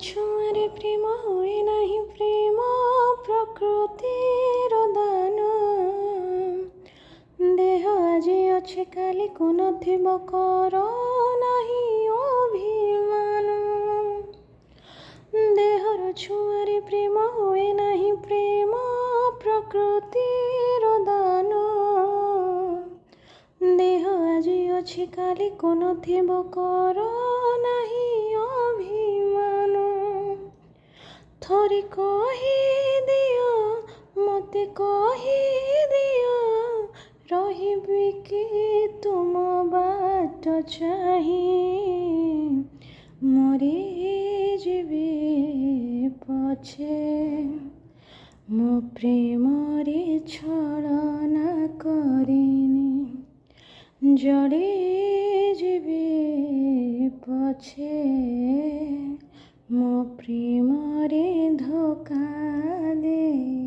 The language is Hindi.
छुआरे प्रेम हुए नहीं प्रेम प्रकृतिर दान देह आଜି ଅଛି କାଲିକୁ ନଥିବ କର ନାହିଁ ଅଭିମାନ देहर छुआरे प्रेम हुए नहीं प्रेम प्रकृतिर दान देह आଜି ଅଛି କାଲିକୁ ନଥିବ କର ନାହିଁ ଅଭିମାନ थोरी कही दियो मते कही दियो रहिबी कि तुम बाट चाही मरी जीवी पछे मो प्रेम रे छलना करिनी जड़ी जीवी पछे मो प्रेम रे धोखा दे।